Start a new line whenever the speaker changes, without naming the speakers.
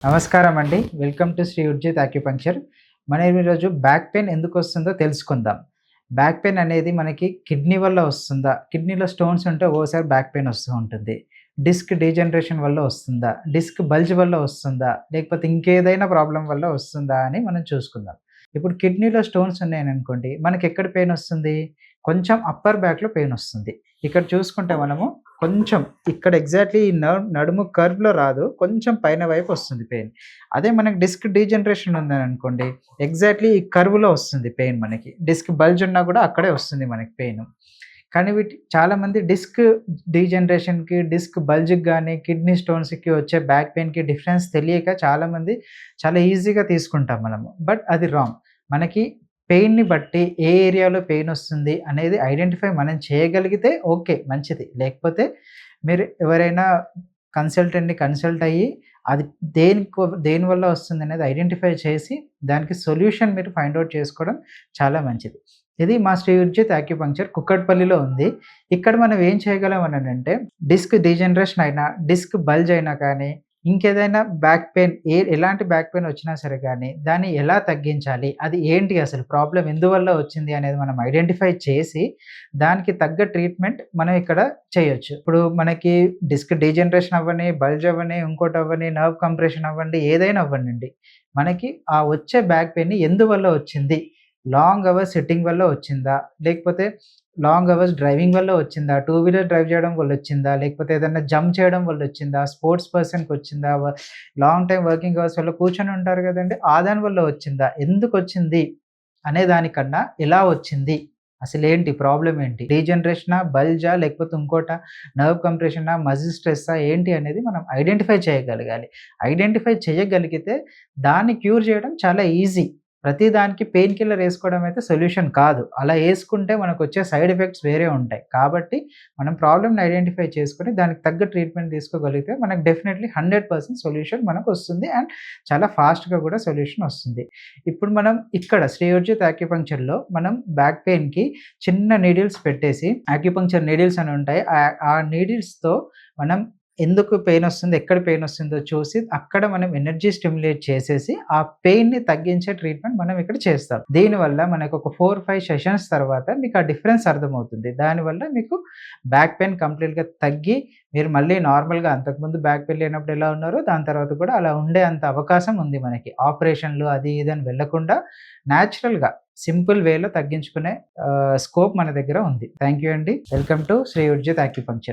నమస్కారం అండి. Welcome to Shri Urjit acupuncture. మనం ఈరోజు బ్యాక్ పెయిన్ ఎందుకు వస్తుందో తెలుసుకుందాం. బ్యాక్ పెయిన్ అనేది మనకి కిడ్నీ వల్ల వస్తుందా? కిడ్నీలో స్టోన్స్ ఉంటే ఒక్కోసారి బ్యాక్ పెయిన్ వస్తూ ఉంటుంది. డిస్క్ డీజనరేషన్ వల్ల వస్తుందా? డిస్క్ బల్జ్ వల్ల వస్తుందా? లేకపోతే ఇంకేదైనా ప్రాబ్లమ్ వల్ల వస్తుందా అని మనం చూసుకుందాం. ఇప్పుడు కిడ్నీలో స్టోన్స్ ఉన్నాయనుకోండి, మనకెక్కడ పెయిన్ వస్తుంది? కొంచెం అప్పర్ బ్యాక్‌లో పెయిన్ వస్తుంది. ఇక్కడ చూసుకుంటే మనము కొంచెం ఇక్కడ ఎగ్జాక్ట్‌లీ ఈ నడుము కర్వ్‌లో రాదు. కొంచెం పైన వైపు వస్తుంది పెయిన్. అదే మనకి డిస్క్ డీజనరేషన్ ఉందననుకోండి, ఎగ్జాక్ట్‌లీ ఈ కర్వ్‌లో వస్తుంది పెయిన్ మనకి. డిస్క్ బల్జ్ ఉన్నా కూడా అక్కడే వస్తుంది మనకి పెయిను. కానీ చాలామంది డిస్క్ డీజనరేషన్‌కి, డిస్క్ బల్జ్‌కి గానీ, కిడ్నీ స్టోన్స్‌కి వచ్చే బ్యాక్ పెయిన్‌కి డిఫరెన్స్ తెలియక చాలామంది చాలా ఈజీగా తీసుకుంటాం మనము. బట్ అది రాంగ్. మనకి పెయిన్‌ని బట్టి ఏ ఏరియాలో పెయినొస్తుంది అనేది ఐడెంటిఫై మనం చేయగలిగితే ఓకే. మంచిది. లేకపోతే మీరు ఎవరైనా కన్సల్టెంట్‌ని కన్సల్ట్ అయ్యి అది దేనివల్ల వస్తుందనేది ఐడెంటిఫై చేసి దానికి సొల్యూషన్ మీరు ఫైండ్ ఔట్ చేసుకోవడం చాలా మంచిది. ఇది మా శ్రీ ఉర్జిత్ యాక్యుపంక్చర్ కుక్కట్పల్లిలో ఉంది. ఇక్కడ మనం ఏం చేయగలం అనంటే డిస్క్ డీజనరేషన్ అయినా, డిస్క్ బల్జ్ అయినా కానీ ఇంకేదైనా బ్యాక్ పెయిన్ ఎలాంటి బ్యాక్ పెయిన్ వచ్చినా సరే గానీ, దాన్ని ఎలా తగ్గించాలి? అది ఏంటి అసలు ప్రాబ్లమ్ ఎందువల్ల వచ్చింది అనేది మనం ఐడెంటిఫై చేసి, దానికి తగ్గ ట్రీట్మెంట్ మనం ఇక్కడ చేయొచ్చు. ఇప్పుడు మనకి డిస్క్ డీజనరేషన్ అవ్వని, బల్జ్ అవ్వని, ఇంకోటవ్వని, నర్వ్ కంప్రెషన్ అవ్వండి, ఏదైనా అవ్వనండి. మనకి ఆ వచ్చే బ్యాక్ పెయిన్ ఎందువల్ల వచ్చింది? లాంగ్ అవర్స్ సిట్టింగ్ వల్ల వచ్చిందా? లేకపోతే లాంగ్ అవర్స్ డ్రైవింగ్ వల్ల వచ్చిందా? టూ వీలర్ డ్రైవ్ చేయడం వల్లొచ్చిందా? లేకపోతే ఏదన్నా జంప్ చేయడం వల్లొచ్చిందా? స్పోర్ట్స్ పర్సన్‌కొచ్చిందా? లాంగ్ టైమ్ వర్కింగ్ అవర్స్ వల్ల కూర్చొని ఉంటారు గదండీ! దాని వల్ల వచ్చిందా? ఎందుకొచ్చింది? అనే దానికన్నా ఎలా వచ్చింది? అసలేంటి ప్రాబ్లమ్ ఏంటి? డీజనరేషనా? బల్జా? లేకపోతే ఇంకోటా? నర్వ్ కంప్రెషనా? మజిల్ స్ట్రెస్సా? ఏంటి అనేది మనం ఐడెంటిఫై చేయగలగాలి. ఐడెంటిఫై చేయగలిగితే దాన్ని క్యూర్ చేయడం చాలా ఈజీ. ప్రతి దానికి పెయిన్ కిల్లర్ ఏసుకోవడం అయితే సొల్యూషన్ కాదు. అలా ఏసుకుంటే మనకొచ్చే సైడ్ ఎఫెక్ట్స్ వేరే ఉంటాయి. కాబట్టి మనం ప్రాబ్లమ్‌ని ఐడెంటిఫై చేసుకొని దానికి తగ్గ ట్రీట్మెంట్ తీసుకోగలిగితే మనకు డెఫినైట్‌లీ 100% సొల్యూషన్ మనకొస్తుంది. అండ్ చాలా ఫాస్ట్‌గా కూడా సొల్యూషన్ వస్తుంది. ఇప్పుడు మనం ఇక్కడ శ్రీ ఉర్జిత్ యాక్యుపంక్చర్‌లో మనం బ్యాక్ పెయిన్‌కి చిన్న నీడిల్స్ పెట్టేసి యాక్యుపంక్చర్ నీడిల్స్ అని ఉంటాయి. ఆ నీడిల్స్‌తో మనం ఎందుకు పెయినొస్తుంది, ఎక్కడ పెయినొస్తుందో చూసి, అక్కడ మనం ఎనర్జీ స్టిమ్యులేట్ చేసేసి, ఆ పెయిన్‌ని తగ్గించే ట్రీట్మెంట్ మనం ఇక్కడ చేస్తాం. దీనివల్ల మనకొక 4, 5 సెషన్స్ తర్వాత మీకు ఆ డిఫరెన్స్ అర్థమవుతుంది. దానివల్ల మీకు బ్యాక్ పెయిన్ కంప్లీట్‌గా తగ్గి, మీరు మళ్ళీ నార్మల్‌గా అంతకుముందు బ్యాక్ పెయిన్ లేనప్పుడు ఎలా ఉన్నారో, దాని తర్వాత కూడా అలా ఉండే అంత అవకాశం ఉంది మనకి. ఆపరేషన్‌లు అది ఇది అని వెళ్ళకుండా నేచురల్‌గా సింపుల్ వేలో తగ్గించుకునే స్కోప్ మన దగ్గర ఉంది. థాంక్ యూ అండి. Welcome to Shri Urjit acupuncture.